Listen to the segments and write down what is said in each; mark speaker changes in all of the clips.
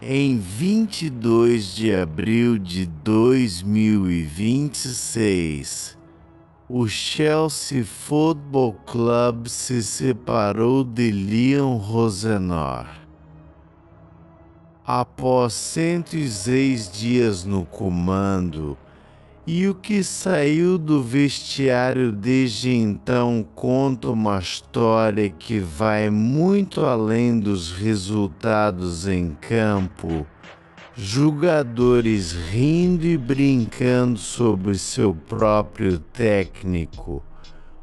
Speaker 1: Em 22 de abril de 2026, o Chelsea Football Club se separou de Leon Rosenor. Após 106 dias no comando, e o que saiu do vestiário desde então conta uma história que vai muito além dos resultados em campo, jogadores rindo e brincando sobre seu próprio técnico,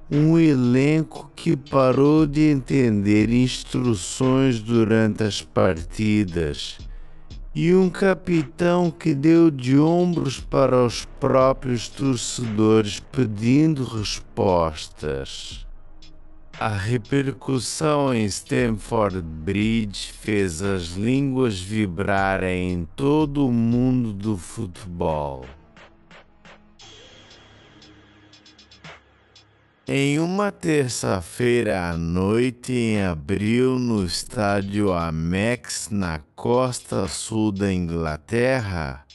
Speaker 1: um elenco que parou de entender instruções durante as partidas, e um capitão que deu de ombros para os próprios torcedores pedindo respostas. A repercussão em Stamford Bridge fez as línguas vibrarem em todo o mundo do futebol. Em uma terça-feira à noite em abril no estádio Amex na costa sul da Inglaterra,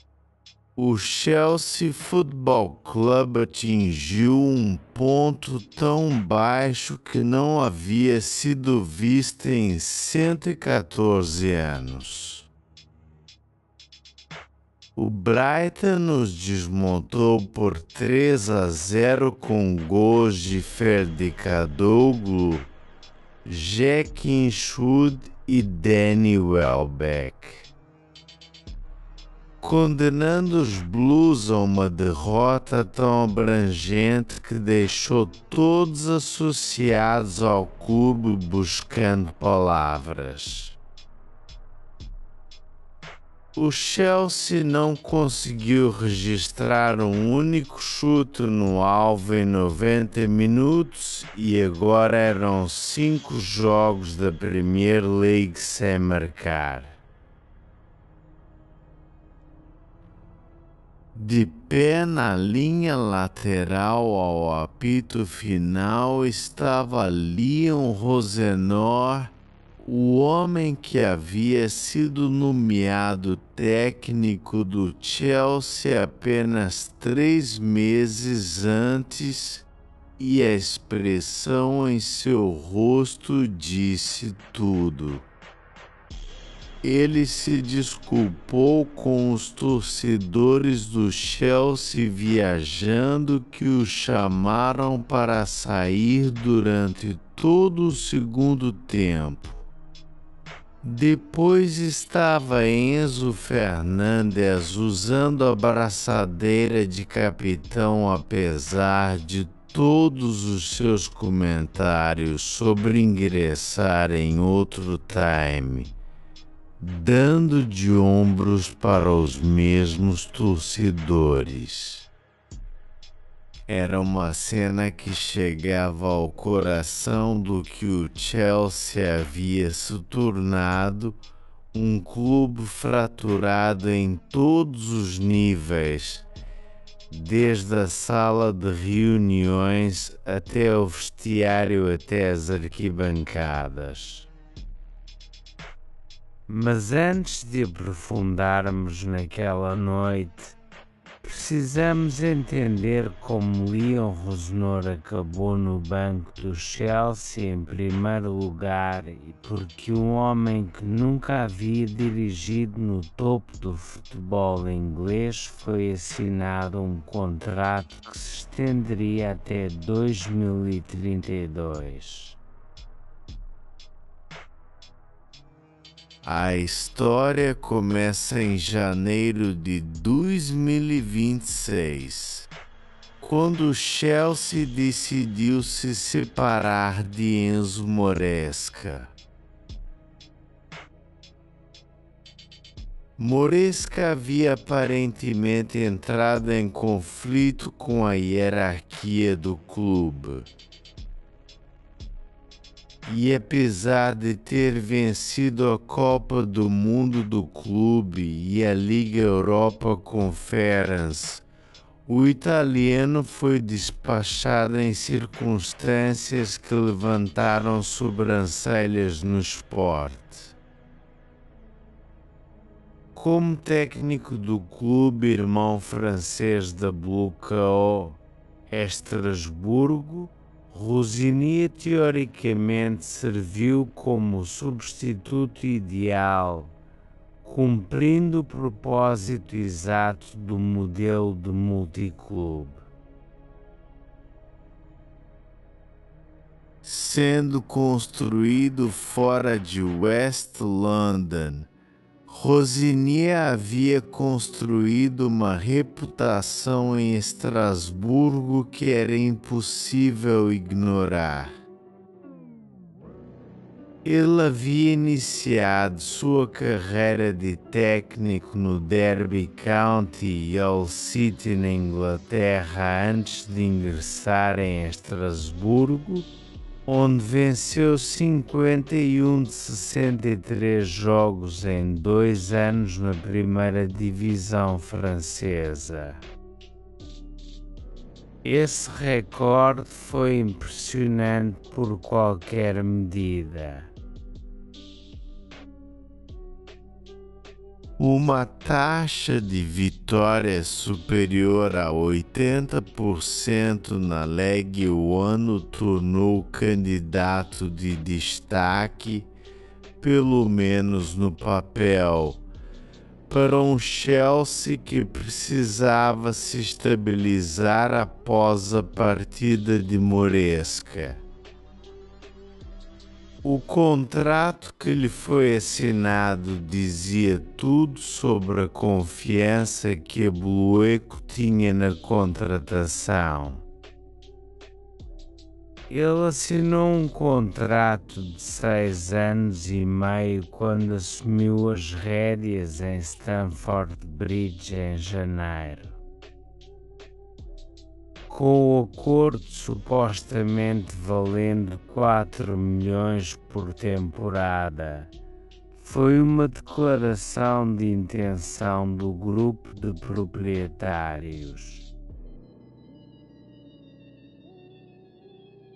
Speaker 1: o Chelsea Football Club atingiu um ponto tão baixo que não havia sido visto em 114 anos. O Brighton nos desmontou por 3-0 com gols de Ferdi Kadıoğlu, Jack Inchud e Danny Welbeck, condenando os Blues a uma derrota tão abrangente que deixou todos associados ao clube buscando palavras. O Chelsea não conseguiu registrar um único chute no alvo em 90 minutos e agora eram 5 jogos da Premier League sem marcar. De pé na linha lateral ao apito final estava Leon Rosenor, o homem que havia sido nomeado técnico do Chelsea apenas 3 meses antes, e a expressão em seu rosto disse tudo. Ele se desculpou com os torcedores do Chelsea viajando que o chamaram para sair durante todo o segundo tempo. Depois estava Enzo Fernandes usando a braçadeira de capitão apesar de todos os seus comentários sobre ingressar em outro time, dando de ombros para os mesmos torcedores. Era uma cena que chegava ao coração do que o Chelsea havia se tornado, um clube fraturado em todos os níveis, desde a sala de reuniões até o vestiário até as arquibancadas. Mas antes de aprofundarmos naquela noite, precisamos entender como Leon Rosenor acabou no banco do Chelsea em primeiro lugar e porque um homem que nunca havia dirigido no topo do futebol inglês foi assinado um contrato que se estenderia até 2032. A história começa em janeiro de 2026, quando o Chelsea decidiu se separar de Enzo Maresca. Maresca havia aparentemente entrado em conflito com a hierarquia do clube. E apesar de ter vencido a Copa do Mundo do clube e a Liga Europa Conference, o italiano foi despachado em circunstâncias que levantaram sobrancelhas no esporte. Como técnico do clube irmão francês da WKO Estrasburgo, Rosinier teoricamente serviu como o substituto ideal, cumprindo o propósito exato do modelo de multiclube.
Speaker 2: Sendo construído fora de West London, Rosinier havia construído uma reputação em Estrasburgo que era impossível ignorar. Ele havia iniciado sua carreira de técnico no Derby County e Hull City na Inglaterra antes de ingressar em Estrasburgo, onde venceu 51 de 63 jogos em 2 anos na primeira divisão francesa. Esse recorde foi impressionante por qualquer medida. Uma taxa de vitória superior a 80% na League One o tornou o candidato de destaque, pelo menos no papel, para um Chelsea que precisava se estabilizar após a partida de Moresca. O contrato que lhe foi assinado dizia tudo sobre a confiança que a Blueco tinha na contratação. Ele assinou um contrato de 6 anos e meio quando assumiu as rédeas em Stamford Bridge em janeiro. Com o acordo supostamente valendo 4 milhões por temporada, foi uma declaração de intenção do grupo de proprietários.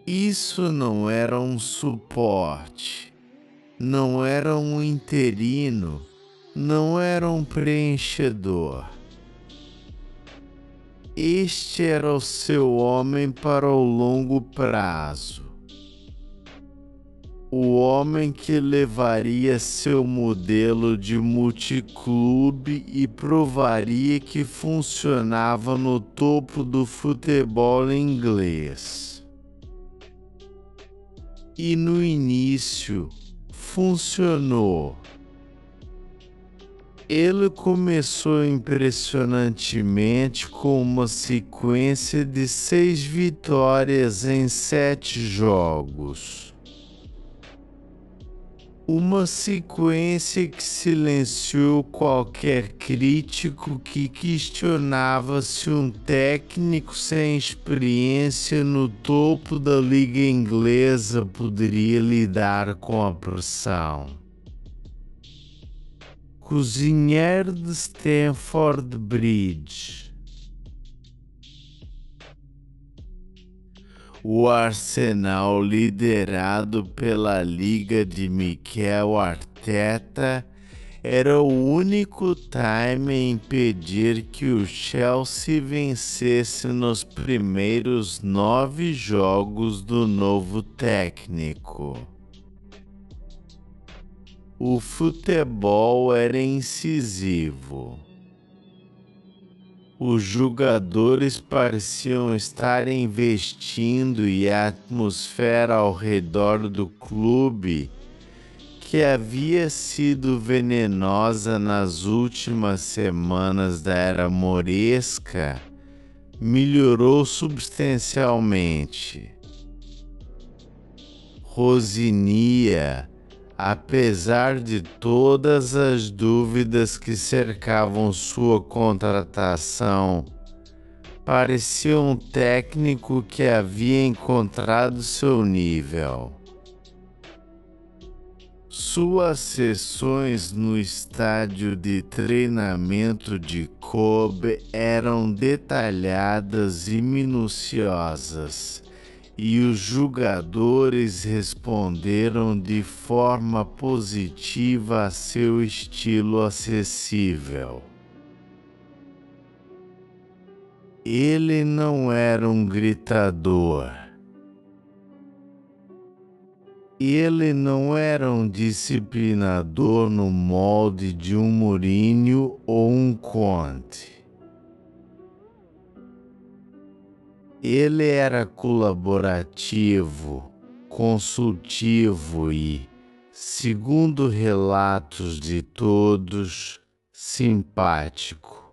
Speaker 2: Isso não era um suporte, não era um interino, não era um preenchedor. Este era o seu homem para o longo prazo. O homem que levaria seu modelo de multiclube e provaria que funcionava no topo do futebol inglês. E no início, funcionou. Ele começou impressionantemente com uma sequência de 6 vitórias em 7 jogos. Uma sequência que silenciou qualquer crítico que questionava se um técnico sem experiência no topo da liga inglesa poderia lidar com a pressão. Cozinheiro de Stamford Bridge. O Arsenal, liderado pela liga de Mikel Arteta, era o único time a impedir que o Chelsea vencesse nos primeiros 9 jogos do novo técnico. O futebol era incisivo. Os jogadores pareciam estar investindo e a atmosfera ao redor do clube, que havia sido venenosa nas últimas semanas da era moresca, melhorou substancialmente. Rosinier, apesar de todas as dúvidas que cercavam sua contratação, parecia um técnico que havia encontrado seu nível. Suas sessões no estádio de treinamento de Kobe eram detalhadas e minuciosas, e os jogadores responderam de forma positiva a seu estilo acessível. Ele não era um gritador. Ele não era um disciplinador no molde de um Mourinho ou um Conte. Ele era colaborativo, consultivo e, segundo relatos de todos, simpático.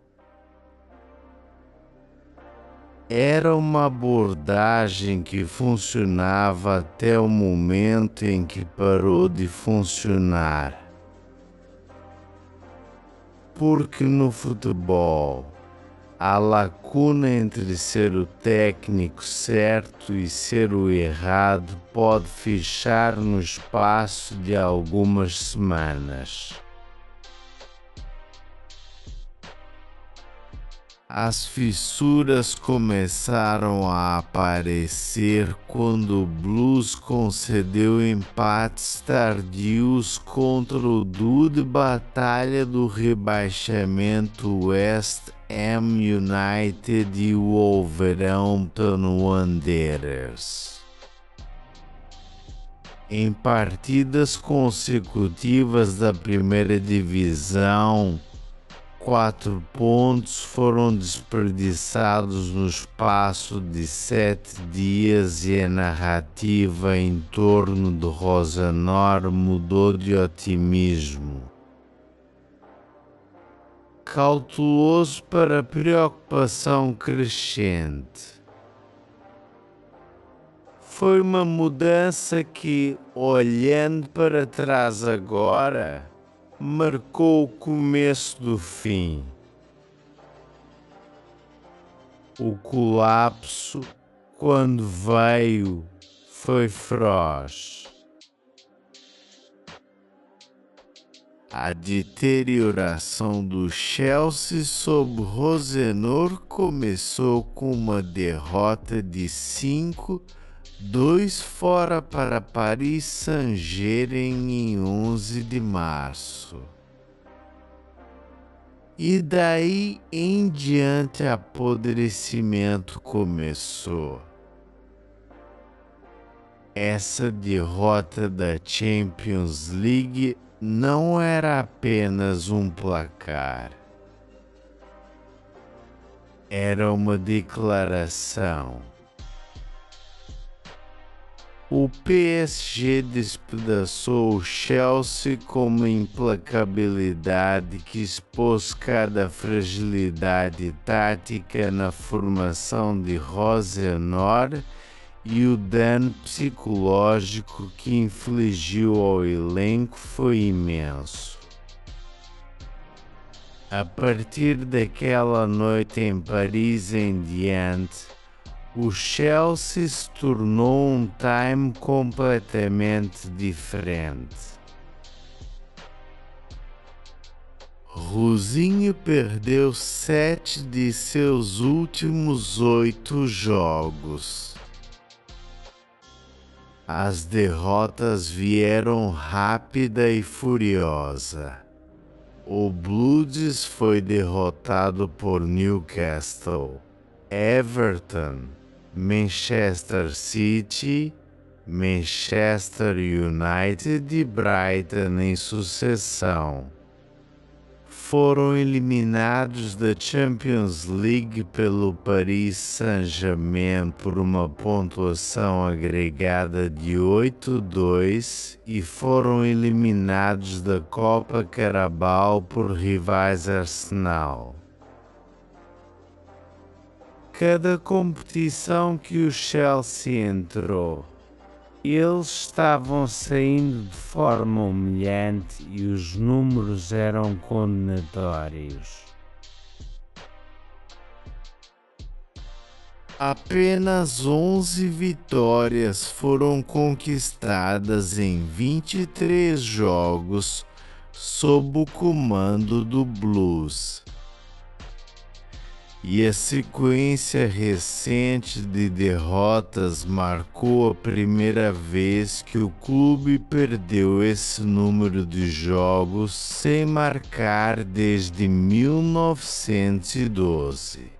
Speaker 2: Era uma abordagem que funcionava até o momento em que parou de funcionar. Porque no futebol, a lacuna entre ser o técnico certo e ser o errado pode fechar no espaço de algumas semanas. As fissuras começaram a aparecer quando o Blues concedeu empates tardios contra o duo batalha do rebaixamento West Ham United e o Wolverhampton Wanderers. Em partidas consecutivas da primeira divisão, 4 pontos foram desperdiçados no espaço de 7 dias e a narrativa em torno do Rosenor mudou de otimismo cauteloso para preocupação crescente. Foi uma mudança que, olhando para trás agora, marcou o começo do fim. O colapso, quando veio, foi feroz. A deterioração do Chelsea sob Rosenor começou com uma derrota de 5-2 fora para Paris Saint-Germain em 11 de março. E daí em diante apodrecimento começou. Essa derrota da Champions League não era apenas um placar. Era uma declaração. O PSG despedaçou o Chelsea com uma implacabilidade que expôs cada fragilidade tática na formação de Rosenor e o dano psicológico que infligiu ao elenco foi imenso. A partir daquela noite em Paris em diante, o Chelsea se tornou um time completamente diferente. Rosinho perdeu 7 de seus últimos 8 jogos. As derrotas vieram rápida e furiosa. O Blues foi derrotado por Newcastle, Everton, Manchester City, Manchester United e Brighton em sucessão. Foram eliminados da Champions League pelo Paris Saint-Germain por uma pontuação agregada de 8-2 e foram eliminados da Copa Carabao por rivais Arsenal. Cada competição que o Chelsea entrou, eles estavam saindo de forma humilhante e os números eram condenatórios. Apenas 11 vitórias foram conquistadas em 23 jogos sob o comando do Blues. e a sequência recente de derrotas marcou a primeira vez que o clube perdeu esse número de jogos sem marcar desde 1912.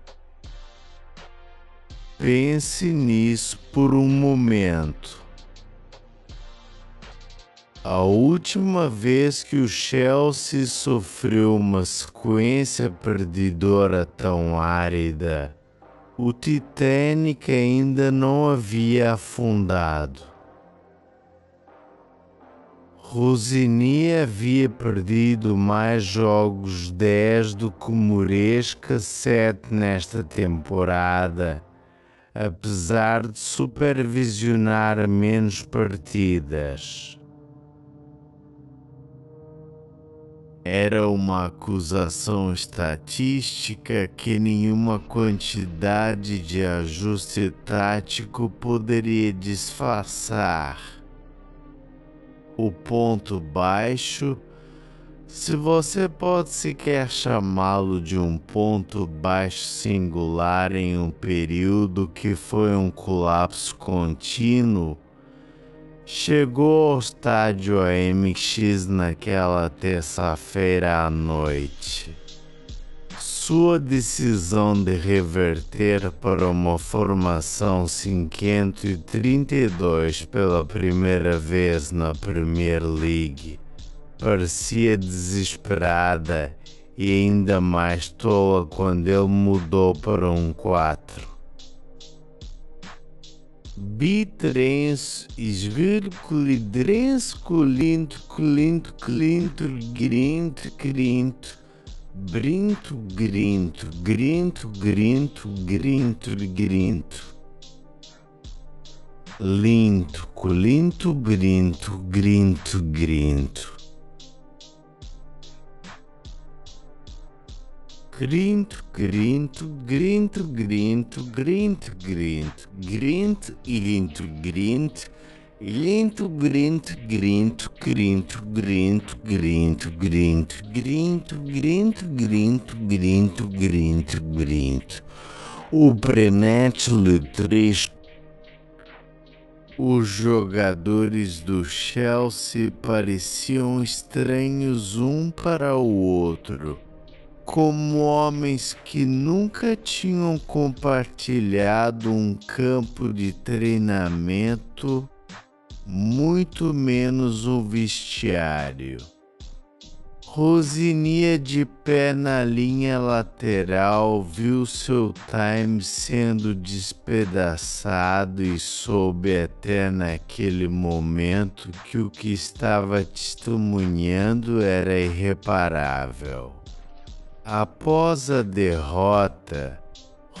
Speaker 2: Pense nisso por um momento. A última vez que o Chelsea sofreu uma sequência perdedora tão árida, o Titanic ainda não havia afundado. Rosini havia perdido mais jogos 10 do que o Moresca 7 nesta temporada, apesar de supervisionar menos partidas. Era uma acusação estatística que nenhuma quantidade de ajuste tático poderia disfarçar. O ponto baixo, se você pode sequer chamá-lo de um ponto baixo singular em um período que foi um colapso contínuo, chegou ao estádio AMX naquela terça-feira à noite. Sua decisão de reverter para uma formação 532 pela primeira vez na Premier League parecia desesperada e ainda mais tola quando ele mudou para um 4. Bitrenso, esvirculidrenso, colinto, grinto, brinto, grinto, linto, colinto, brinto, grinto. Grinto, o Brenet Letriz. Os jogadores do Chelsea pareciam estranhos um para o outro, como homens que nunca tinham compartilhado um campo de treinamento, muito menos um vestiário. Rosinia, de pé na linha lateral, viu seu time sendo despedaçado e soube até naquele momento que o que estava testemunhando era irreparável. Após a derrota,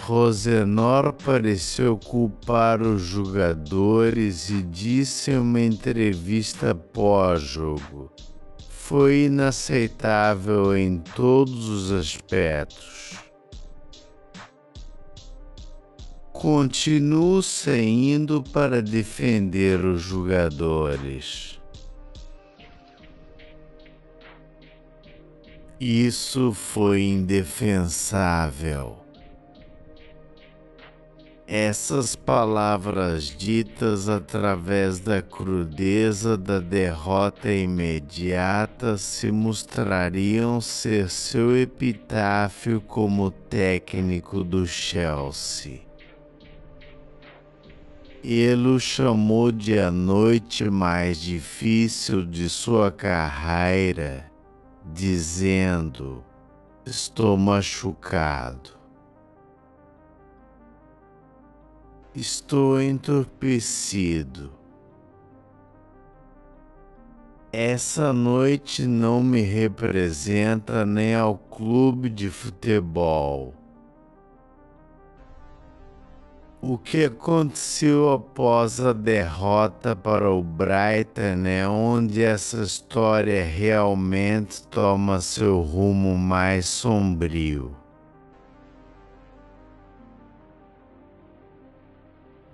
Speaker 2: Rosenor pareceu culpar os jogadores e disse em uma entrevista pós-jogo: "Foi inaceitável em todos os aspectos. Continuo saindo para defender os jogadores. Isso foi indefensável." Essas palavras ditas através da crudeza da derrota imediata se mostrariam ser seu epitáfio como técnico do Chelsea. Ele o chamou de a noite mais difícil de sua carreira, dizendo: "Estou machucado. Estou entorpecido. Essa noite não me representa nem ao clube de futebol." O que aconteceu após a derrota para o Brighton é onde essa história realmente toma seu rumo mais sombrio.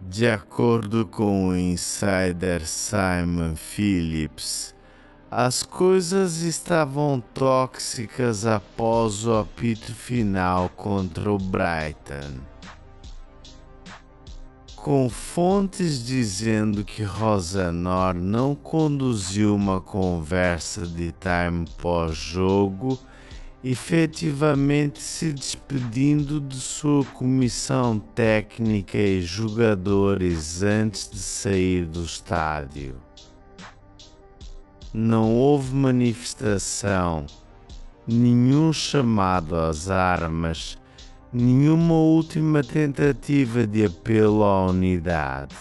Speaker 2: De acordo com o insider Simon Phillips, As coisas estavam tóxicas após o apito final contra o Brighton, com fontes dizendo que Rosenor não conduziu uma conversa de time pós-jogo, efetivamente se despedindo de sua comissão técnica e jogadores antes de sair do estádio. Não houve manifestação, nenhum chamado às armas, nenhuma última tentativa de apelo à unidade.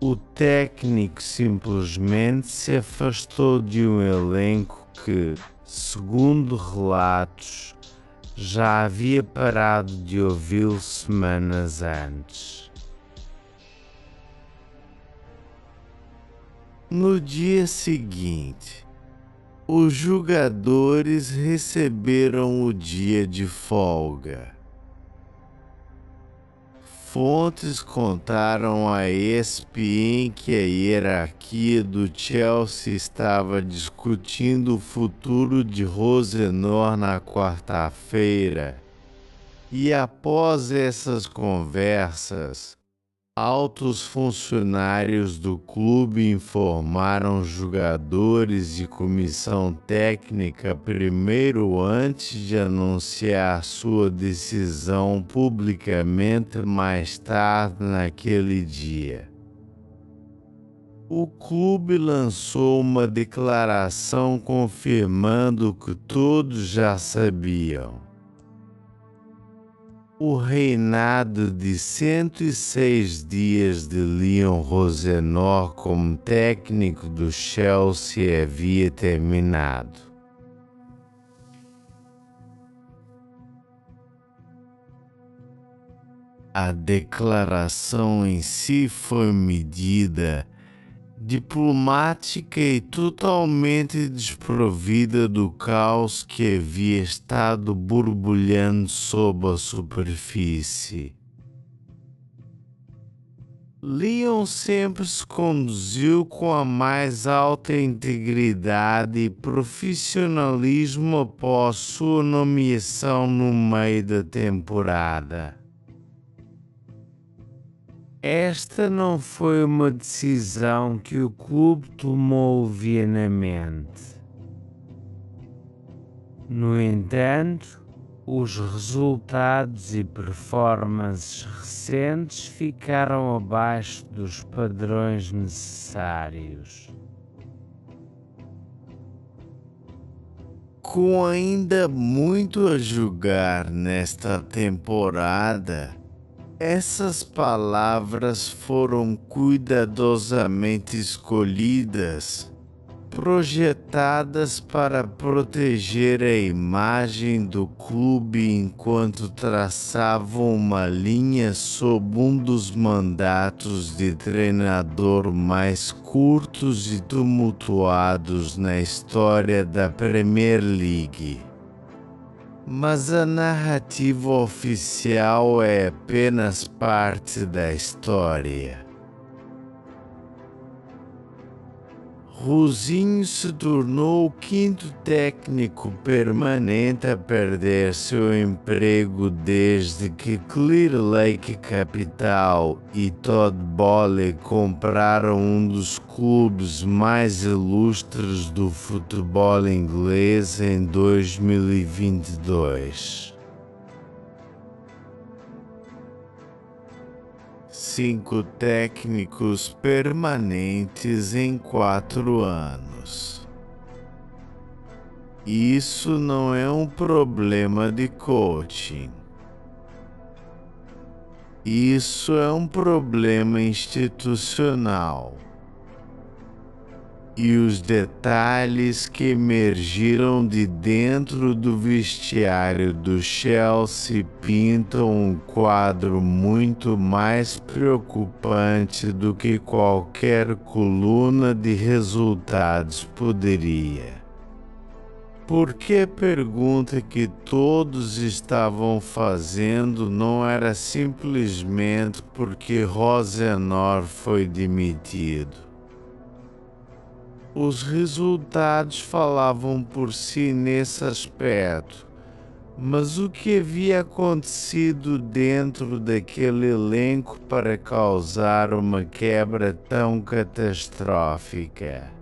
Speaker 2: O técnico simplesmente se afastou de um elenco que, segundo relatos, já havia parado de ouvi-lo semanas antes. No dia seguinte, os jogadores receberam o dia de folga. Fontes contaram à ESPN que a hierarquia do Chelsea estava discutindo o futuro de Rosenor na quarta-feira, e após essas conversas, altos funcionários do clube informaram jogadores e comissão técnica primeiro antes de anunciar sua decisão publicamente mais tarde naquele dia. O clube lançou uma declaração confirmando o que todos já sabiam. O reinado de 106 dias de Leon Rosenor como técnico do Chelsea havia terminado. A declaração em si foi medida, diplomática e totalmente desprovida do caos que havia estado borbulhando sob a superfície. Leon sempre se conduziu com a mais alta integridade e profissionalismo após sua nomeação no meio da temporada. Esta não foi uma decisão que o clube tomou levianamente. No entanto, os resultados e performances recentes ficaram abaixo dos padrões necessários. Com ainda muito a jogar nesta temporada, essas palavras foram cuidadosamente escolhidas, projetadas para proteger a imagem do clube enquanto traçavam uma linha sob um dos mandatos de treinador mais curtos e tumultuados na história da Premier League. Mas a narrativa oficial é apenas parte da história. Rosinho se tornou o quinto técnico permanente a perder seu emprego desde que Clear Lake Capital e Todd Boehly compraram um dos clubes mais ilustres do futebol inglês em 2022. 5 técnicos permanentes em 4 anos. Isso não é um problema de coaching. Isso é um problema institucional. E os detalhes que emergiram de dentro do vestiário do Chelsea pintam um quadro muito mais preocupante do que qualquer coluna de resultados poderia. Porque a pergunta que todos estavam fazendo não era simplesmente porque Rosenor foi demitido. Os resultados falavam por si nesse aspecto, mas o que havia acontecido dentro daquele elenco para causar uma quebra tão catastrófica?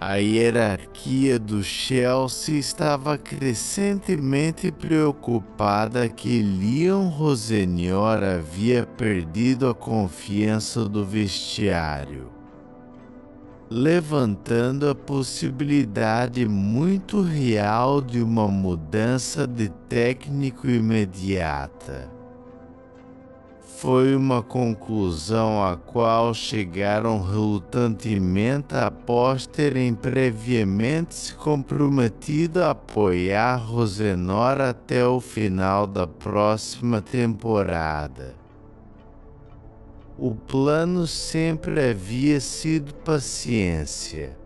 Speaker 2: A hierarquia do Chelsea estava crescentemente preocupada que Leon Rosenior havia perdido a confiança do vestiário, levantando a possibilidade muito real de uma mudança de técnico imediata. Foi uma conclusão à qual chegaram relutantemente após terem previamente se comprometido a apoiar Rosenor até o final da próxima temporada. O plano sempre havia sido paciência.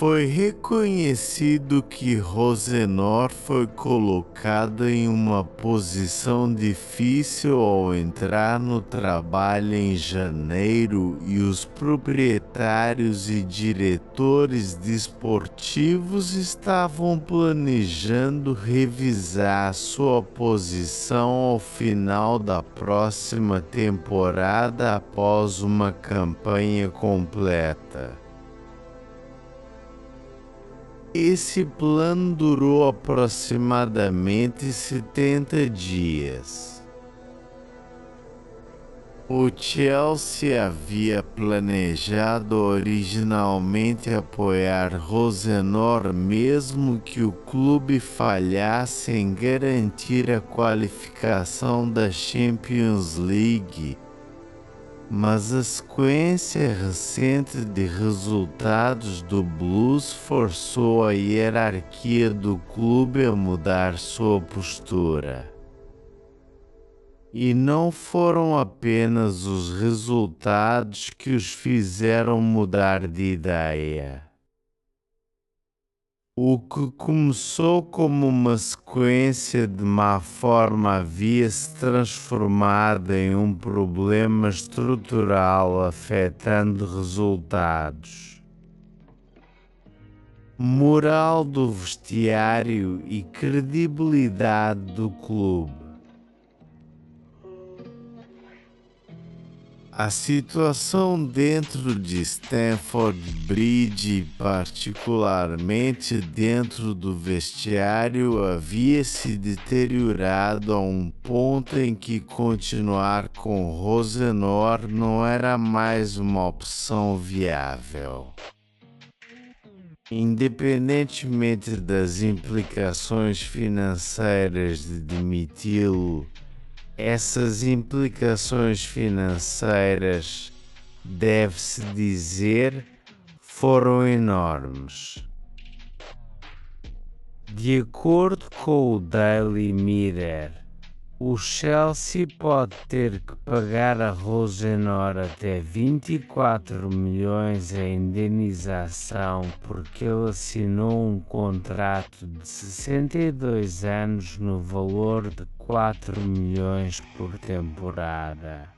Speaker 2: Foi reconhecido que Rosenor foi colocado em uma posição difícil ao entrar no trabalho em janeiro e os proprietários e diretores desportivos estavam planejando revisar sua posição ao final da próxima temporada após uma campanha completa. Esse plano durou aproximadamente 70 dias. O Chelsea havia planejado originalmente apoiar Rosenor mesmo que o clube falhasse em garantir a qualificação da Champions League, mas a sequência recente de resultados do Blues forçou a hierarquia do clube a mudar sua postura. E não foram apenas os resultados que os fizeram mudar de ideia. O que começou como uma sequência de má forma havia se transformado em um problema estrutural afetando resultados, moral do vestiário e credibilidade do clube. A situação dentro de Stamford Bridge e particularmente dentro do vestiário havia se deteriorado a um ponto em que continuar com Rosenor não era mais uma opção viável. Independentemente das implicações financeiras de demiti-lo, essas implicações financeiras, deve-se dizer, foram enormes. De acordo com o Daily Mirror, o Chelsea pode ter que pagar a Rosenor até 24 milhões em indenização porque ele assinou um contrato de 62 anos no valor de 4 milhões por temporada.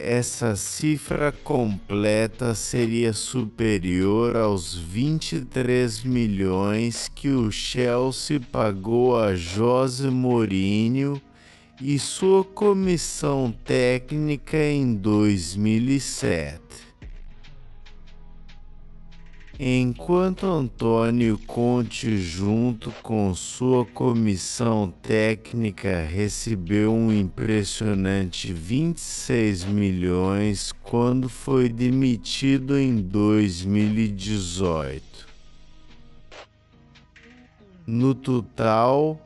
Speaker 2: Essa cifra completa seria superior aos 23 milhões que o Chelsea pagou a José Mourinho e sua comissão técnica em 2007. Enquanto Antônio Conte, junto com sua comissão técnica, recebeu um impressionante 26 milhões quando foi demitido em 2018. No total,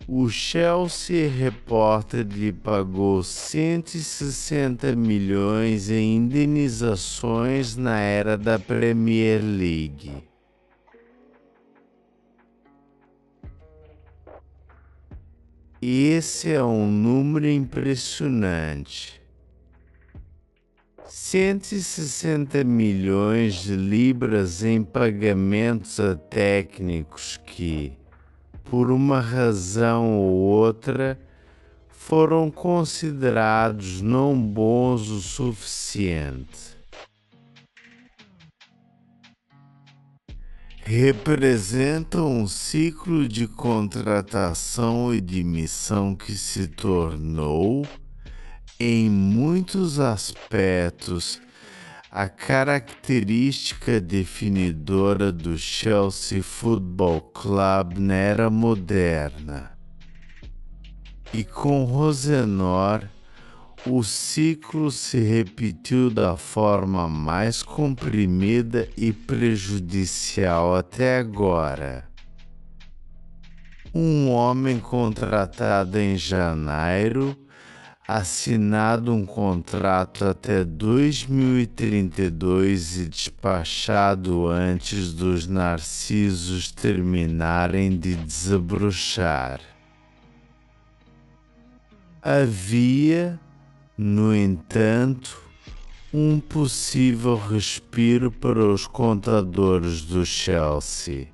Speaker 2: o Chelsea Reporter lhe pagou 160 milhões em indenizações na era da Premier League. Esse é um número impressionante. 160 milhões de libras em pagamentos a técnicos que, por uma razão ou outra, foram considerados não bons o suficiente. Representam um ciclo de contratação e demissão que se tornou, em muitos aspectos, a característica definidora do Chelsea Football Club na era moderna. E com Rosenor, o ciclo se repetiu da forma mais comprimida e prejudicial até agora. Um homem contratado em janeiro, assinado um contrato até 2032 e despachado antes dos narcisos terminarem de desabrochar. Havia, no entanto, um possível respiro para os contadores do Chelsea.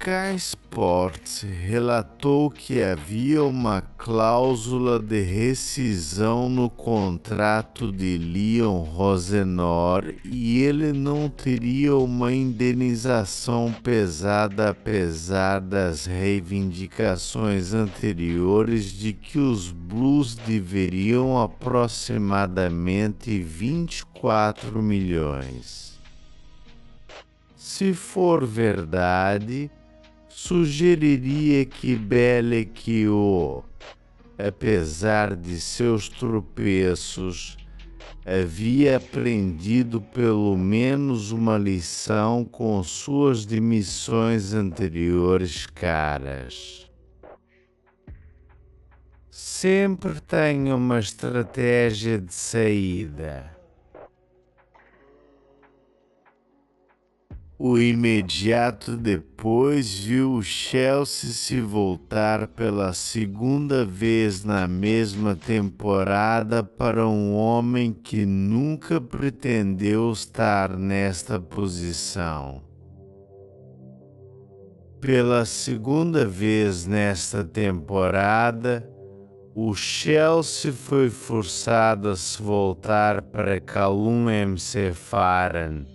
Speaker 2: Sky Sports relatou que havia uma cláusula de rescisão no contrato de Leon Rosenor e ele não teria uma indenização pesada apesar das reivindicações anteriores de que os Blues deveriam aproximadamente 24 milhões. Se for verdade, sugeriria que Belequio, apesar de seus tropeços, havia aprendido pelo menos uma lição com suas demissões anteriores caras. Sempre tenha uma estratégia de saída. O imediato depois viu o Chelsea se voltar pela segunda vez na mesma temporada para um homem que nunca pretendeu estar nesta posição. Pela segunda vez nesta temporada, o Chelsea foi forçado a se voltar para Callum McFarlane,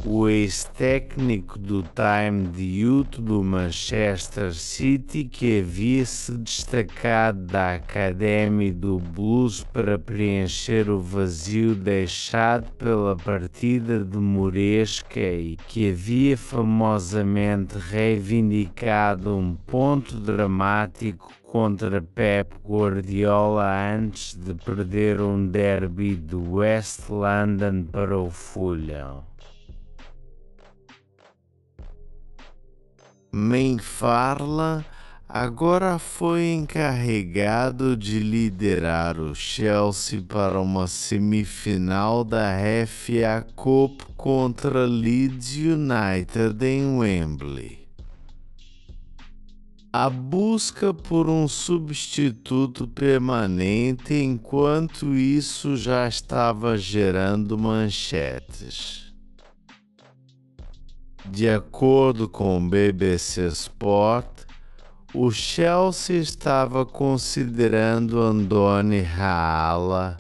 Speaker 2: o ex-técnico do Time de Youth do Manchester City que havia se destacado da Academy do Blues para preencher o vazio deixado pela partida de Moresca e que havia famosamente reivindicado um ponto dramático contra Pep Guardiola antes de perder um derby do West London para o Fulham. McFarlane agora foi encarregado de liderar o Chelsea para uma semifinal da FA Cup contra Leeds United em Wembley. A busca por um substituto permanente enquanto isso já estava gerando manchetes. De acordo com o BBC Sport, o Chelsea estava considerando Andoni Raala,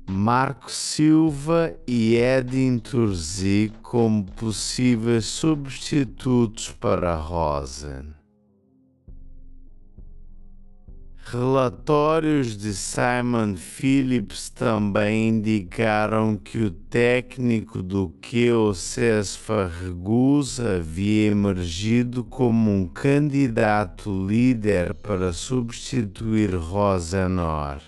Speaker 2: Marco Silva e Edin Turzi como possíveis substitutos para Rosen. Relatórios de Simon Phillips também indicaram que o técnico do QO Cesc Fabregas havia emergido como um candidato líder para substituir Rosenor.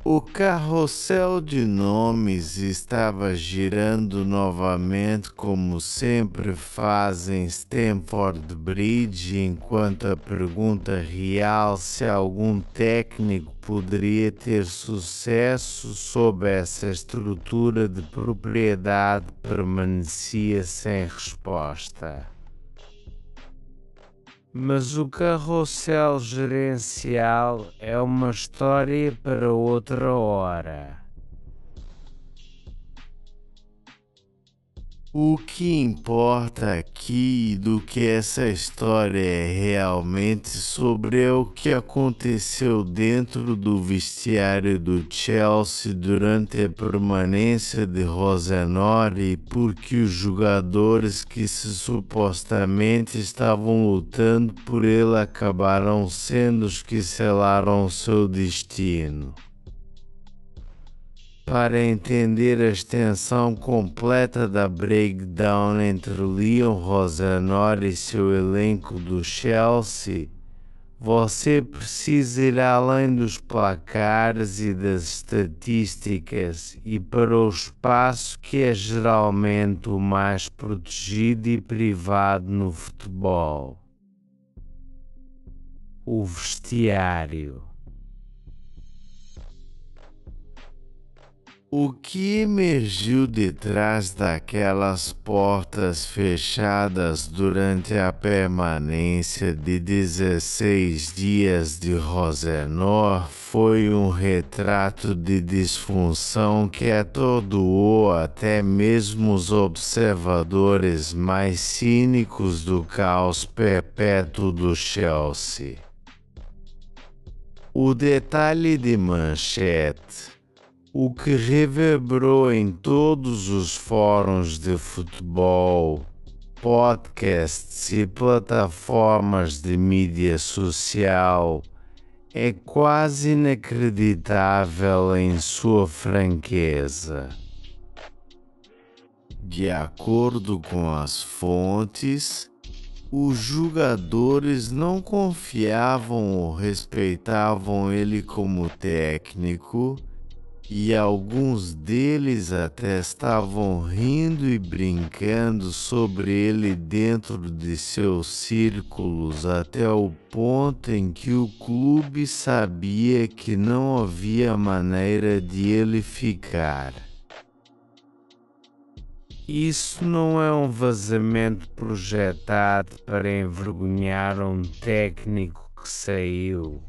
Speaker 2: O carrossel de nomes estava girando novamente como sempre faz em Stamford Bridge enquanto a pergunta real se algum técnico poderia ter sucesso sob essa estrutura de propriedade permanecia sem resposta. Mas o carrossel gerencial é uma história para outra hora. O que importa aqui do que essa história é realmente sobre é o que aconteceu dentro do vestiário do Chelsea durante a permanência de Rossoneri e porque os jogadores que supostamente estavam lutando por ele acabaram sendo os que selaram seu destino. Para entender a extensão completa da breakdown entre Leon Rossoneri e seu elenco do Chelsea, você precisa ir além dos placares e das estatísticas e para o espaço que é geralmente o mais protegido e privado no futebol: o vestiário. O que emergiu de trás daquelas portas fechadas durante a permanência de 16 dias de Rossoneri foi um retrato de disfunção que atordoou até mesmo os observadores mais cínicos do caos perpétuo do Chelsea. O detalhe de manchete, o que reverberou em todos os fóruns de futebol, podcasts e plataformas de mídia social, é quase inacreditável em sua franqueza. De acordo com as fontes, os jogadores não confiavam ou respeitavam ele como técnico, e alguns deles até estavam rindo e brincando sobre ele dentro de seus círculos até o ponto em que o clube sabia que não havia maneira de ele ficar. Isso não é um vazamento projetado para envergonhar um técnico que saiu.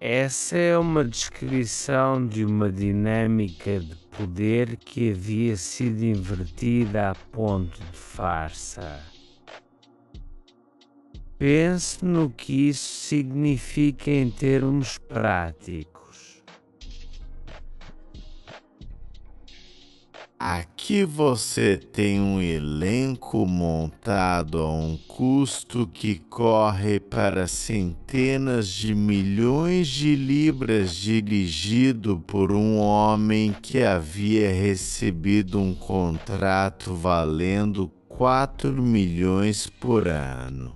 Speaker 2: Essa é uma descrição de uma dinâmica de poder que havia sido invertida a ponto de farsa. Pense no que isso significa em termos práticos. Aqui você tem um elenco montado a um custo que corre para centenas de milhões de libras, dirigido por um homem que havia recebido um contrato valendo 4 milhões por ano.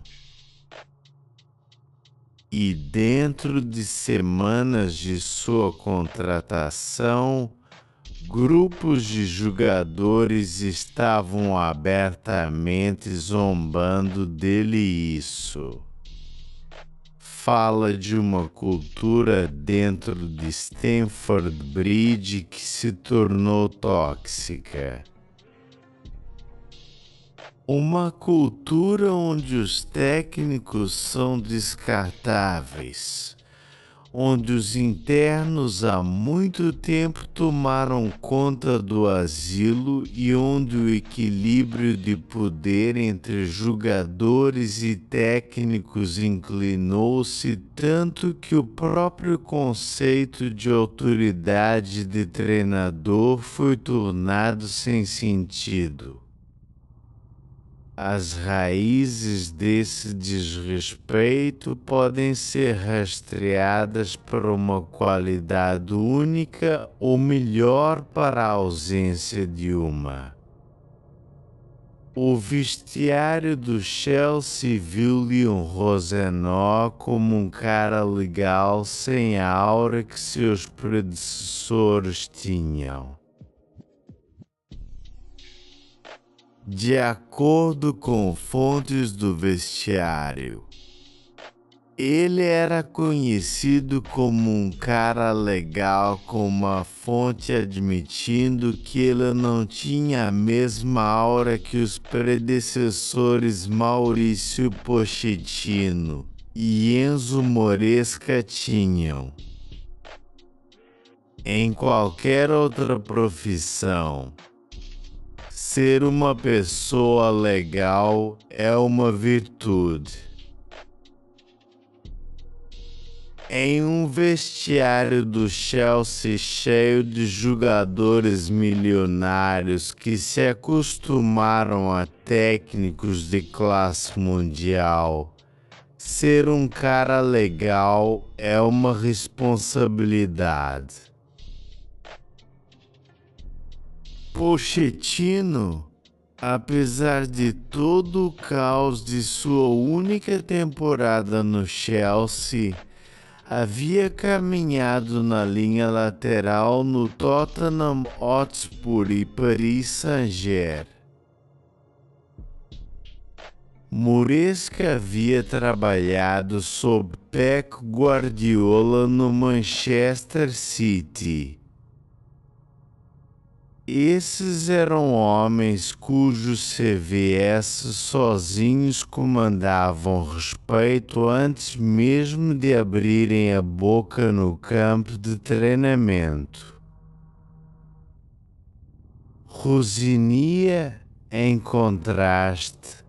Speaker 2: E dentro de semanas de sua contratação, grupos de jogadores estavam abertamente zombando dele. Isso fala de uma cultura dentro de Stamford Bridge que se tornou tóxica. Uma cultura onde os técnicos são descartáveis, onde os internos há muito tempo tomaram conta do asilo e onde o equilíbrio de poder entre jogadores e técnicos inclinou-se tanto que o próprio conceito de autoridade de treinador foi tornado sem sentido. As raízes desse desrespeito podem ser rastreadas para uma qualidade única ou melhor para a ausência de uma. O vestiário do Chelsea viu Leon Rossoneri como um cara legal sem a aura que seus predecessores tinham. De acordo com fontes do vestiário, ele era conhecido como um cara legal, com uma fonte admitindo que ele não tinha a mesma aura que os predecessores Maurício Pochettino e Enzo Moresca tinham. Em qualquer outra profissão, Ser uma pessoa legal é uma virtude. Em um vestiário do Chelsea cheio de jogadores milionários que se acostumaram a técnicos de classe mundial, ser um cara legal é uma responsabilidade. Pochettino, apesar de todo o caos de sua única temporada no Chelsea, havia caminhado na linha lateral no Tottenham Hotspur e Paris Saint-Germain. Maresca havia trabalhado sob Pep Guardiola no Manchester City. Esses eram homens cujos CVs sozinhos comandavam respeito antes mesmo de abrirem a boca no campo de treinamento. Rosinia, em contraste,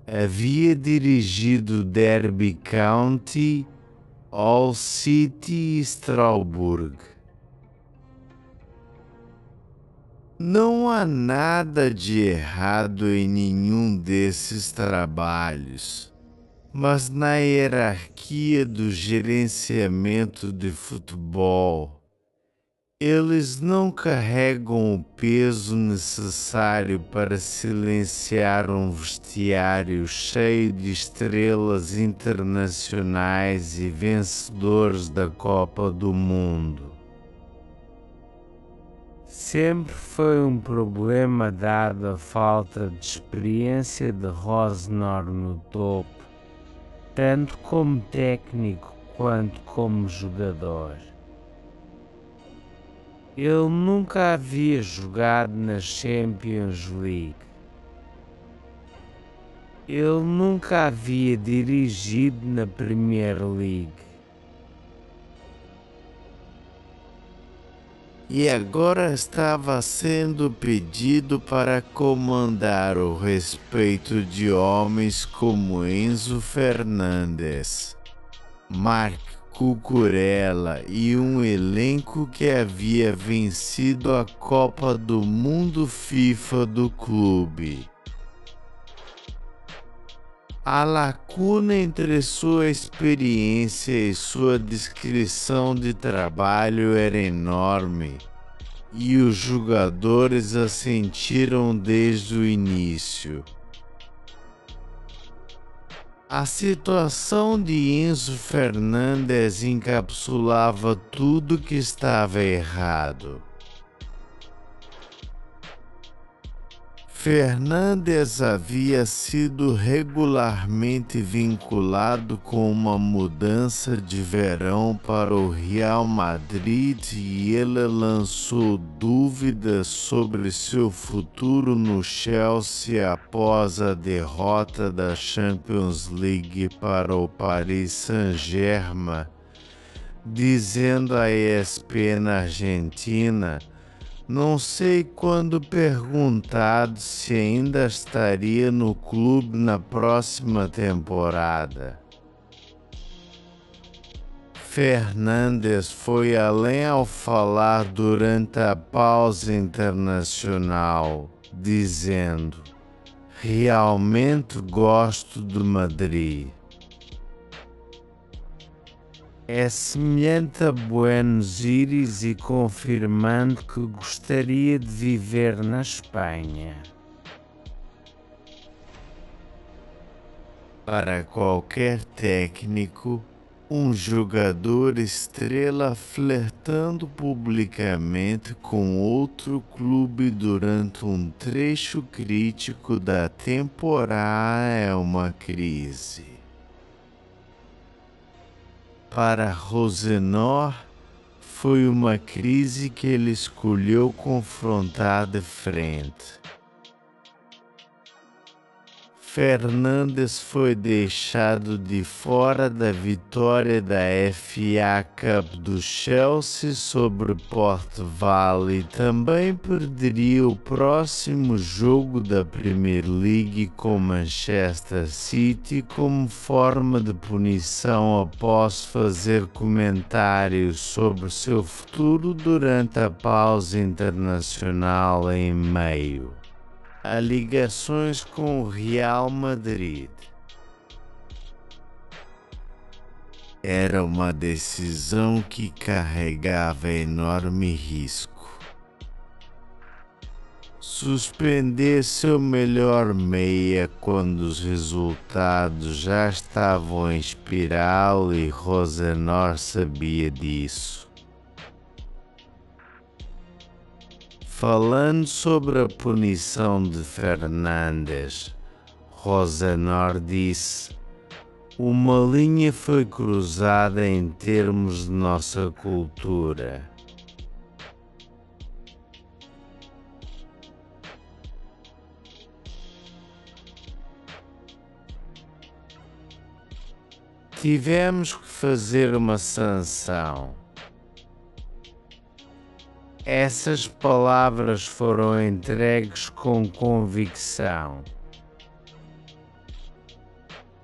Speaker 2: havia dirigido Derby County, Hull City e Strasbourg. Não há nada de errado em nenhum desses trabalhos, mas na hierarquia do gerenciamento de futebol, eles não carregam o peso necessário para silenciar um vestiário cheio de estrelas internacionais e vencedores da Copa do Mundo.
Speaker 1: Sempre foi um problema dado a falta de experiência de Rosnor no topo, tanto como técnico quanto como jogador. Ele nunca havia jogado na Champions League. Ele nunca havia dirigido na Premier League.
Speaker 2: E agora estava sendo pedido para comandar o respeito de homens como Enzo Fernandes, Marc Cucurella e um elenco que havia vencido a Copa do Mundo FIFA do clube. A lacuna entre sua experiência e sua descrição de trabalho era enorme, e os jogadores a sentiram desde o início. A situação de Enzo Fernandes encapsulava tudo que estava errado. Fernandes havia sido regularmente vinculado com uma mudança de verão para o Real Madrid e ele lançou dúvidas sobre seu futuro no Chelsea após a derrota da Champions League para o Paris Saint-Germain, dizendo à ESPN Argentina: "Não sei quando perguntado se ainda estaria no clube na próxima temporada." Fernandes foi além ao falar durante a pausa internacional, dizendo: "Realmente gosto do Madrid. É semelhante a Buenos Aires e confirmando que gostaria de viver na Espanha." Para qualquer técnico, um jogador estrela flertando publicamente com outro clube durante um trecho crítico da temporada é uma crise. Para Rosenor, foi uma crise que ele escolheu confrontar de frente. Fernandes foi deixado de fora da vitória da FA Cup do Chelsea sobre Port Vale e também perderia o próximo jogo da Premier League com Manchester City como forma de punição após fazer comentários sobre seu futuro durante a pausa internacional em maio. Há ligações com o Real Madrid. Era uma decisão que carregava enorme risco. Suspender seu melhor meia quando os resultados já estavam em espiral e Rosenor sabia disso. Falando sobre a punição de Fernandes, Rosenor disse: "Uma linha foi cruzada em termos de nossa cultura. Tivemos que fazer uma sanção." Essas palavras foram entregues com convicção.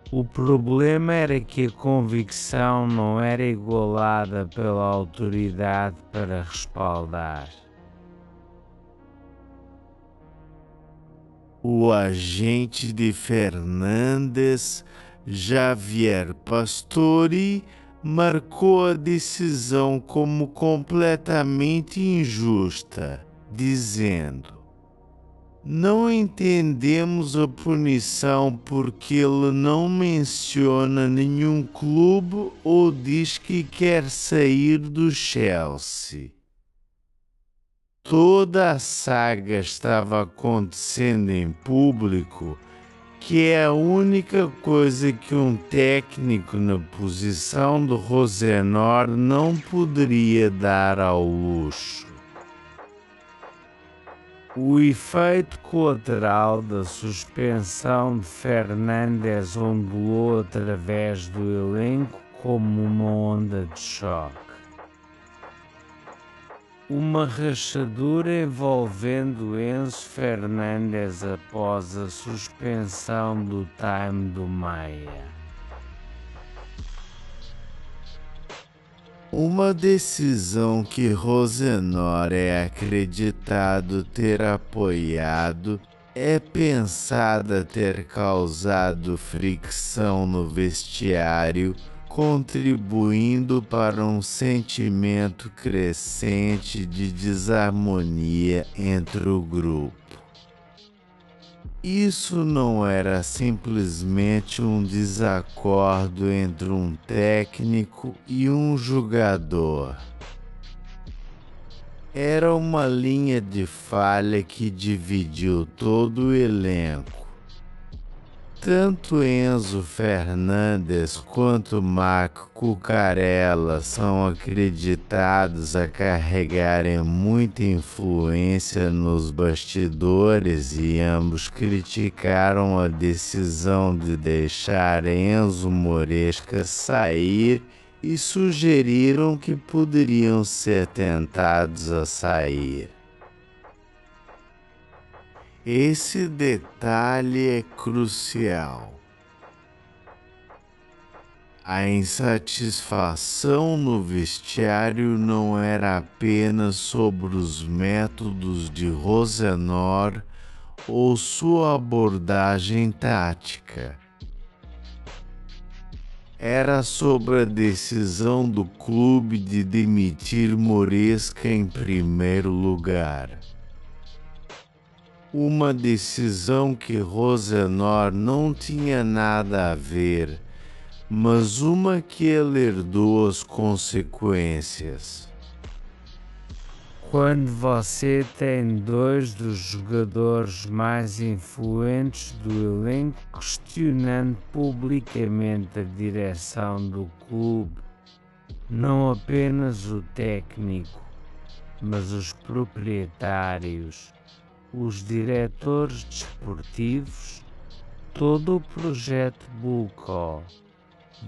Speaker 2: O problema era que a convicção não era igualada pela autoridade para respaldar. O agente de Fernandes, Javier Pastore, marcou a decisão como completamente injusta, dizendo: "Não entendemos a punição porque ele não menciona nenhum clube ou diz que quer sair do Chelsea. Toda a saga estava acontecendo em público, que é a única coisa que um técnico na posição de Rosenor não poderia dar ao luxo." O efeito colateral da suspensão de Fernandes ondulou através do elenco como uma onda de choque. Uma rachadura envolvendo Enzo Fernandes após a suspensão do time do meia. Uma decisão que Rosenor é acreditado ter apoiado é pensada ter causado fricção no vestiário, contribuindo para um sentimento crescente de desarmonia entre o grupo. Isso não era simplesmente um desacordo entre um técnico e um jogador. Era uma linha de falha que dividiu todo o elenco. Tanto Enzo Fernandes quanto Marco Cucurella são acreditados a carregarem muita influência nos bastidores e ambos criticaram a decisão de deixar Enzo Moresca sair e sugeriram que poderiam ser tentados a sair. Esse detalhe é crucial. A insatisfação no vestiário não era apenas sobre os métodos de Rosenor ou sua abordagem tática. Era sobre a decisão do clube de demitir Moresca em primeiro lugar. Uma decisão que Rosenor não tinha nada a ver, mas uma que ele herdou as consequências. Quando você tem dois dos jogadores mais influentes do elenco questionando publicamente a direção do clube, não apenas o técnico, mas os proprietários, os diretores desportivos,
Speaker 1: todo o projeto Buco.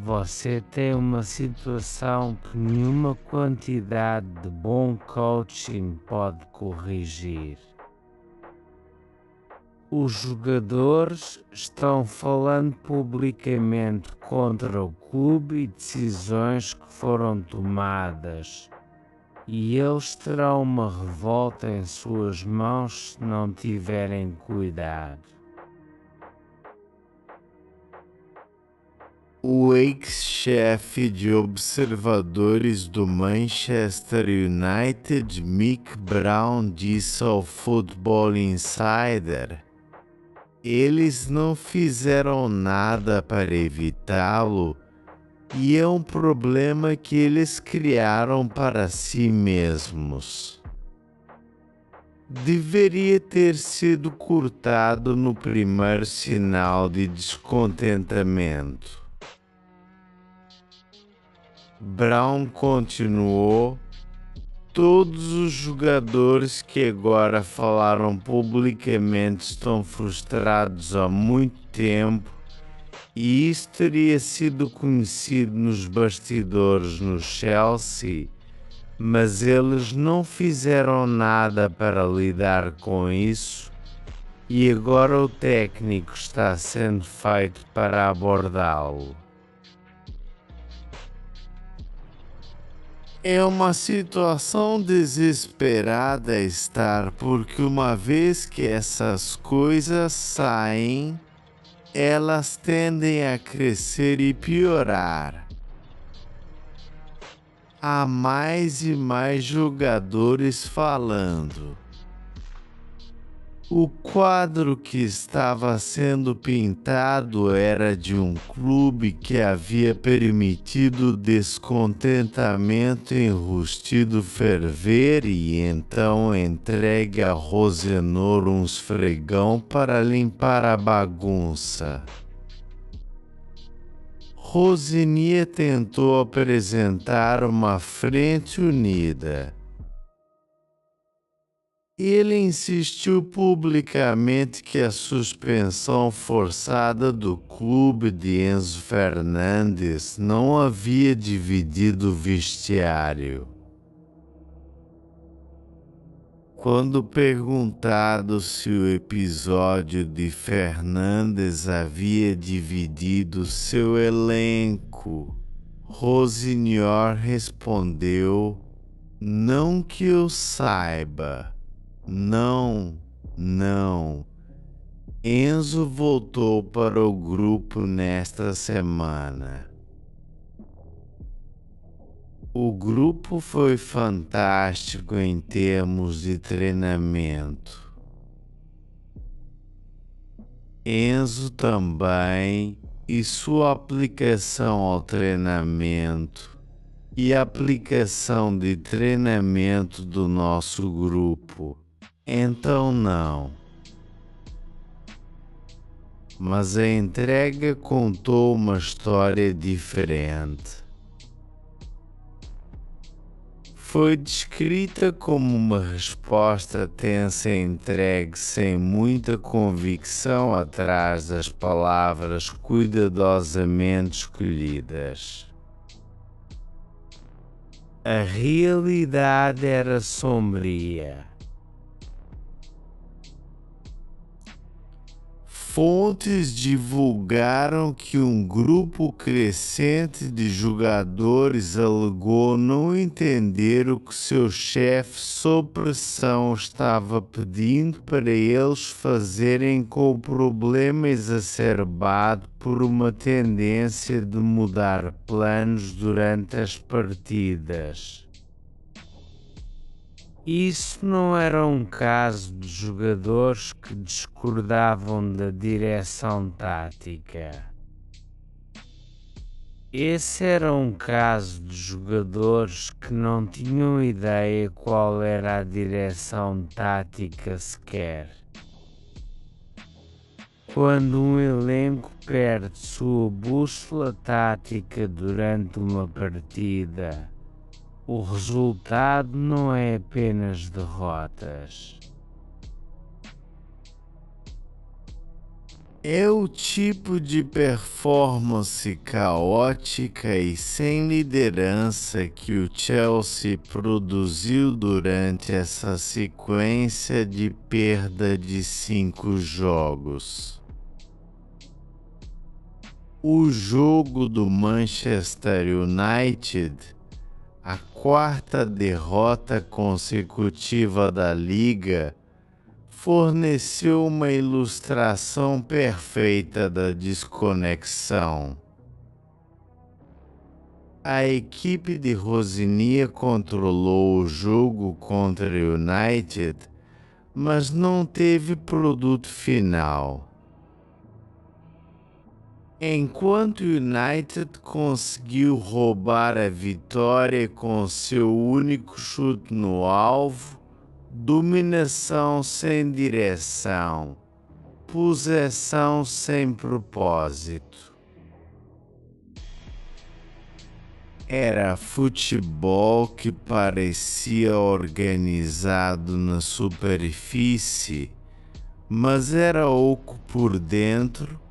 Speaker 1: Você tem uma situação que nenhuma quantidade de bom coaching pode corrigir. Os jogadores estão falando publicamente contra o clube e decisões que foram tomadas, e eles terão uma revolta em suas mãos se não tiverem cuidado.
Speaker 2: O ex-chefe de observadores do Manchester United, Mick Brown, disse ao Football Insider: "Eles não fizeram nada para evitá-lo, e é um problema que eles criaram para si mesmos. Deveria ter sido cortado no primeiro sinal de descontentamento." Brown continuou: "Todos os jogadores que agora falaram publicamente estão frustrados há muito tempo, e isso teria sido conhecido nos bastidores no Chelsea, mas eles não fizeram nada para lidar com isso, e agora o técnico está sendo feito para abordá-lo. É uma situação desesperada estar, porque uma vez que essas coisas saem, elas tendem a crescer e piorar. Há mais e mais jogadores falando. O quadro que estava sendo pintado era de um clube que havia permitido o descontentamento enrustido ferver e então entregue a Rosenor um esfregão para limpar a bagunça. Rosenier tentou apresentar uma frente unida. Ele insistiu publicamente que a suspensão forçada do clube de Enzo Fernandes não havia dividido o vestiário. Quando perguntado se o episódio de Fernandes havia dividido seu elenco, Rosenior respondeu: "Não que eu saiba. Não. Enzo voltou para o grupo nesta semana. O grupo foi fantástico em termos de treinamento. Enzo também, e sua aplicação ao treinamento, e a aplicação de treinamento do nosso grupo. Então não." Mas a entrega contou uma história diferente. Foi descrita como uma resposta tensa entregue sem muita convicção atrás das palavras cuidadosamente escolhidas. A realidade era sombria. Fontes divulgaram que um grupo crescente de jogadores alegou não entender o que seu chefe sob pressão estava pedindo para eles fazerem, com o problema exacerbado por uma tendência de mudar planos durante as partidas. Isso não era um caso de jogadores que discordavam da direção tática. Esse era um caso de jogadores que não tinham ideia qual era a direção tática sequer. Quando um elenco perde sua bússola tática durante uma partida, o resultado não é apenas derrotas. É o tipo de performance caótica e sem liderança que o Chelsea produziu durante essa sequência de perda de 5 jogos. O jogo do Manchester United, a quarta derrota consecutiva da Liga, forneceu uma ilustração perfeita da desconexão. A equipe de Rosenior controlou o jogo contra o United, mas não teve produto final. Enquanto o United conseguiu roubar a vitória com seu único chute no alvo, dominação sem direção, possessão sem propósito. Era futebol que parecia organizado na superfície, mas era oco por dentro,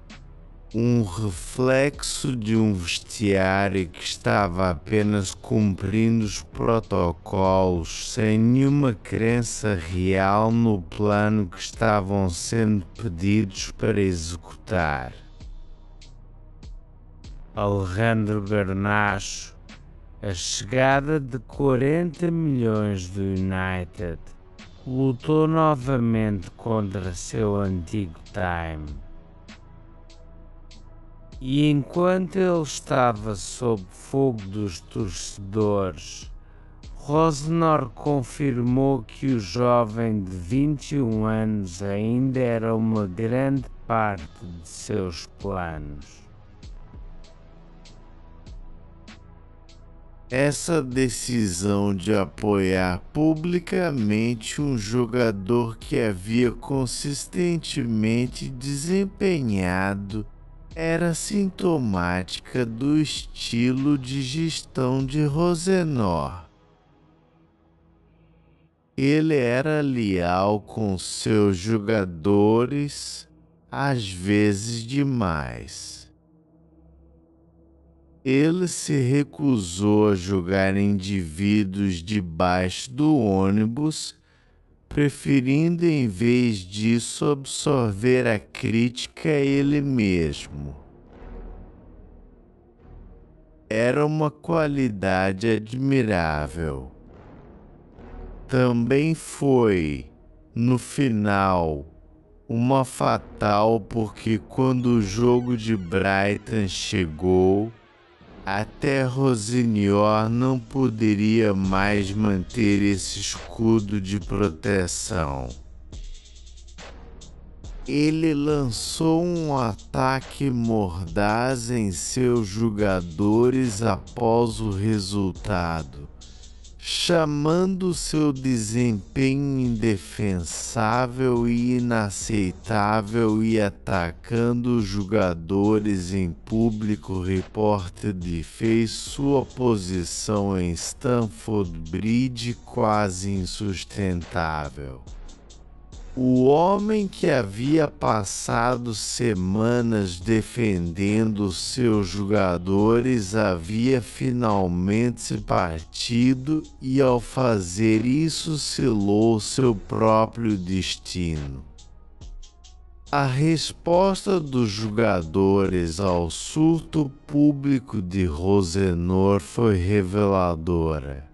Speaker 2: um reflexo de um vestiário que estava apenas cumprindo os protocolos sem nenhuma crença real no plano que estavam sendo pedidos para executar.
Speaker 1: Alejandro Garnacho, a chegada de 40 milhões do United, lutou novamente contra seu antigo time. E enquanto ele estava sob fogo dos torcedores, Rosenior confirmou que o jovem de 21 anos ainda era uma grande parte de seus planos.
Speaker 2: Essa decisão de apoiar publicamente um jogador que havia consistentemente desempenhado era sintomática do estilo de gestão de Rosenior. Ele era leal com seus jogadores, às vezes demais. Ele se recusou a jogar indivíduos debaixo do ônibus, preferindo em vez disso absorver a crítica a ele mesmo. Era uma qualidade admirável. Também foi, no final, uma fatal porque quando o jogo de Brighton chegou, até Rosenior não poderia mais manter esse escudo de proteção. Ele lançou um ataque mordaz em seus jogadores após o resultado, chamando seu desempenho indefensável e inaceitável e atacando os jogadores em público. Reported fez sua posição em Stamford Bridge quase insustentável. O homem que havia passado semanas defendendo seus jogadores havia finalmente partido e, ao fazer isso, selou seu próprio destino. A resposta dos jogadores ao surto público de Rosenior foi reveladora.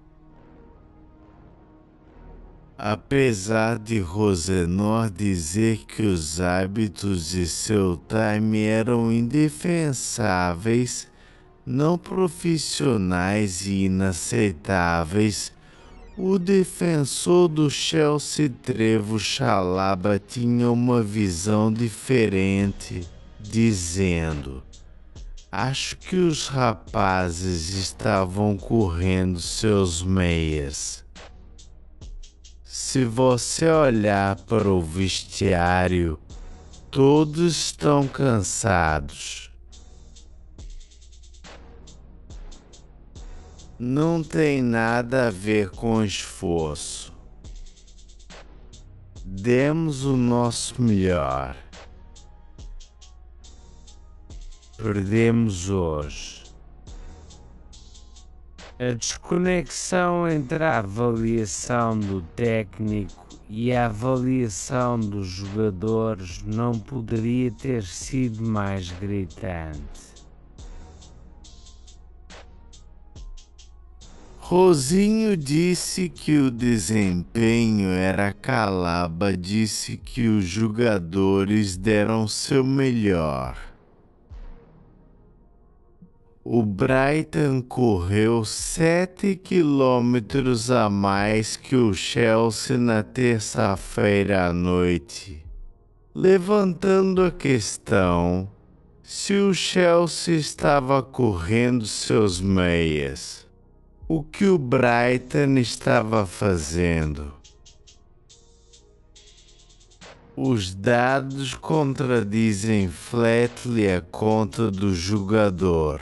Speaker 2: Apesar de Rosenior dizer que os hábitos de seu time eram indefensáveis, não profissionais e inaceitáveis, o defensor do Chelsea Trevoh Chalobah tinha uma visão diferente, dizendo: "Acho que os rapazes estavam correndo seus meias. Se você olhar para o vestiário, todos estão cansados. Não tem nada a ver com esforço. Demos o nosso melhor."
Speaker 1: perdemos hoje. A desconexão entre a avaliação do técnico e a avaliação dos jogadores não poderia ter sido mais gritante.
Speaker 2: Rosinho disse que o desempenho era Calaba disse que os jogadores deram seu melhor. O Brighton correu 7 quilômetros a mais que o Chelsea na terça-feira à noite, levantando a questão se o Chelsea estava correndo seus meias. O que o Brighton estava fazendo? Os dados contradizem flatly a conta do jogador.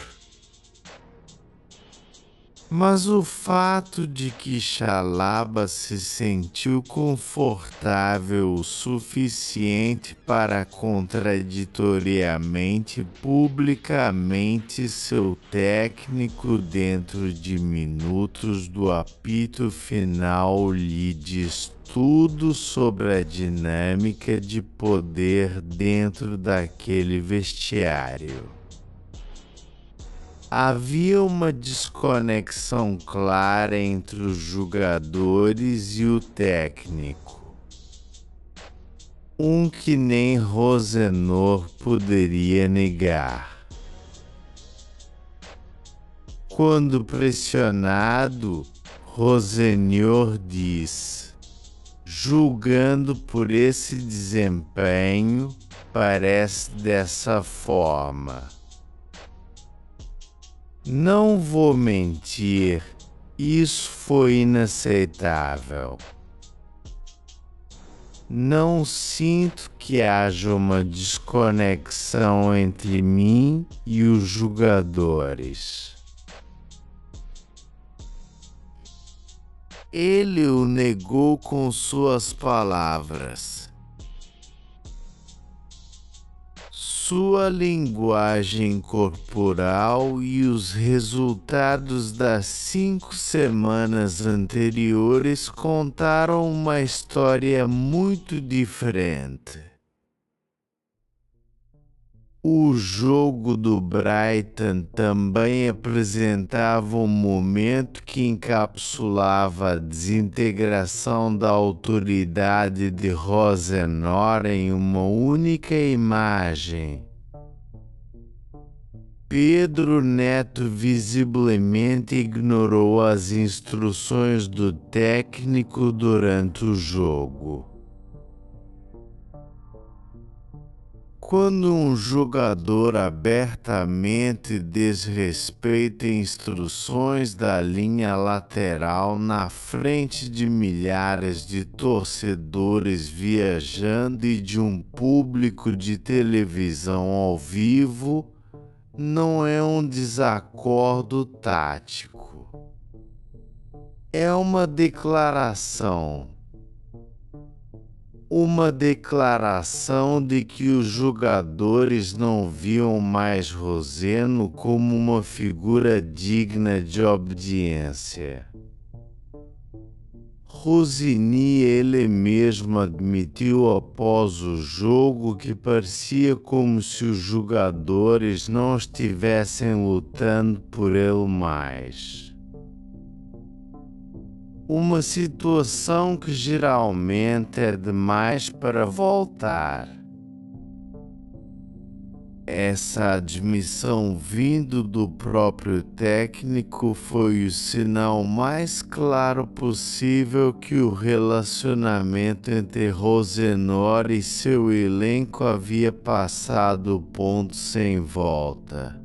Speaker 2: Mas o fato de que Chalobah se sentiu confortável o suficiente para contraditoriamente publicamente seu técnico dentro de minutos do apito final lhe diz tudo sobre a dinâmica de poder dentro daquele vestiário. Havia uma desconexão clara entre os jogadores e o técnico. Que nem Rosenor poderia negar. Quando pressionado, Rosenor diz: julgando por esse desempenho, parece dessa forma. Não vou mentir, isso foi inaceitável. Não sinto que haja uma desconexão entre mim e os jogadores. Ele o negou com suas palavras. Sua linguagem corporal e os resultados das 5 semanas anteriores contaram uma história muito diferente. O jogo do Brighton também apresentava um momento que encapsulava a desintegração da autoridade de Rosenor em uma única imagem. Pedro Neto visivelmente ignorou as instruções do técnico durante o jogo. Quando um jogador abertamente desrespeita instruções da linha lateral na frente de milhares de torcedores viajando e de um público de televisão ao vivo, não é um desacordo tático. É uma declaração. Uma declaração de que os jogadores não viam mais Roseno como uma figura digna de obediência. Rosini ele mesmo admitiu após o jogo que parecia como se os jogadores não estivessem lutando por ele mais. Uma situação que geralmente é demais para voltar. Essa admissão vindo do próprio técnico foi o sinal mais claro possível que o relacionamento entre Rosenor e seu elenco havia passado o ponto sem volta.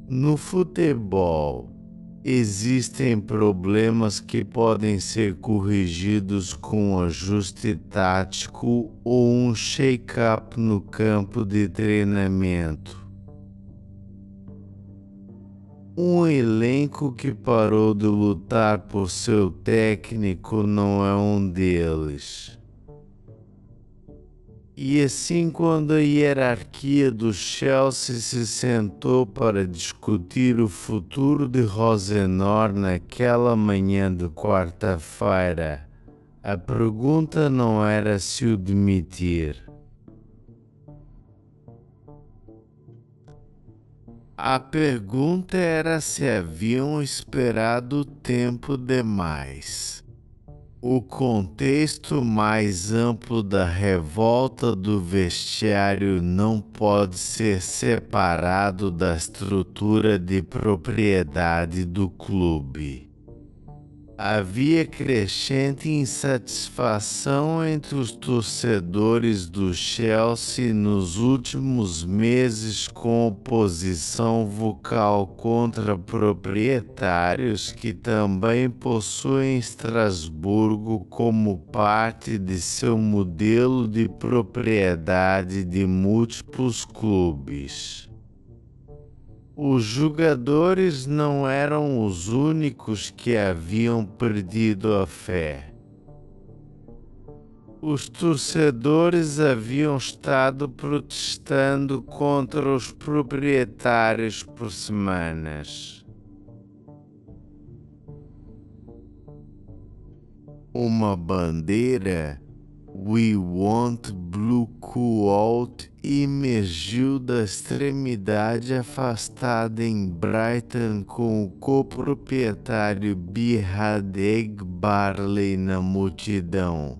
Speaker 2: No futebol, existem problemas que podem ser corrigidos com um ajuste tático ou um shake-up no campo de treinamento. Um elenco que parou de lutar por seu técnico não é um deles. E assim, quando a hierarquia do Chelsea se sentou para discutir o futuro de Rosenor naquela manhã de quarta-feira, a pergunta não era se o demitir. A pergunta era se haviam esperado tempo demais. O contexto mais amplo da revolta do vestiário não pode ser separado da estrutura de propriedade do clube. Havia crescente insatisfação entre os torcedores do Chelsea nos últimos meses, com oposição vocal contra proprietários que também possuem Estrasburgo como parte de seu modelo de propriedade de múltiplos clubes. Os jogadores não eram os únicos que haviam perdido a fé. Os torcedores haviam estado protestando contra os proprietários por semanas. Uma bandeira "We Want Blue Quote" emergiu da extremidade afastada em Brighton, com o coproprietário Behrad Eghbarley na multidão.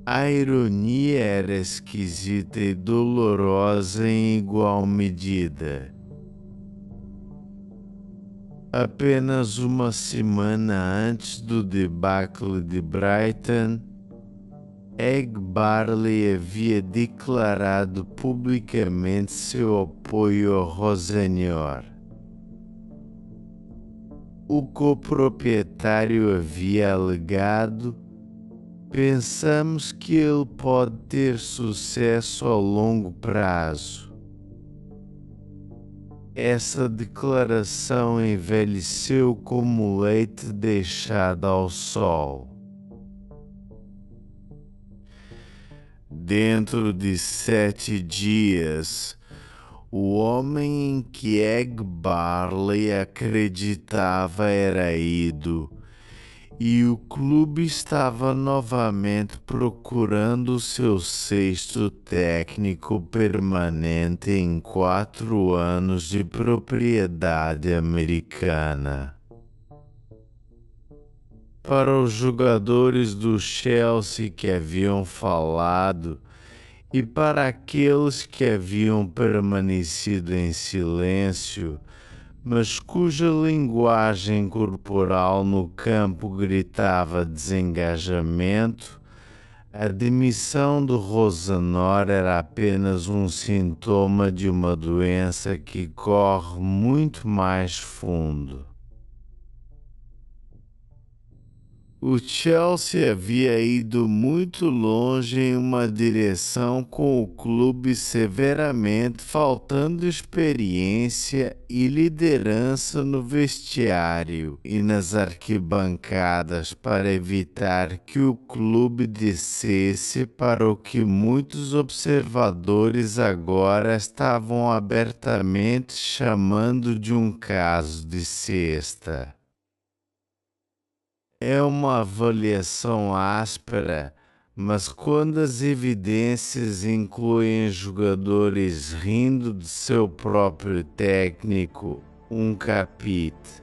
Speaker 2: A ironia era esquisita e dolorosa em igual medida. Apenas uma semana antes do debacle de Brighton, Eghbarley havia declarado publicamente seu apoio ao Rosenor. O coproprietário havia alegado: "Pensamos que ele pode ter sucesso a longo prazo." Essa declaração envelheceu como leite deixado ao sol. Dentro de 7 dias, o homem em que Eghbarley acreditava era ido, e o clube estava novamente procurando seu 6º técnico permanente em 4 anos de propriedade americana. Para os jogadores do Chelsea que haviam falado, e para aqueles que haviam permanecido em silêncio, mas cuja linguagem corporal no campo gritava desengajamento, a demissão do Rosenor era apenas um sintoma de uma doença que corre muito mais fundo. O Chelsea havia ido muito longe em uma direção, com o clube severamente faltando experiência e liderança no vestiário e nas arquibancadas, para evitar que o clube descesse para o que muitos observadores agora estavam abertamente chamando de um caso de cesta. É uma avaliação áspera, mas quando as evidências incluem jogadores rindo de seu próprio técnico, um capítulo.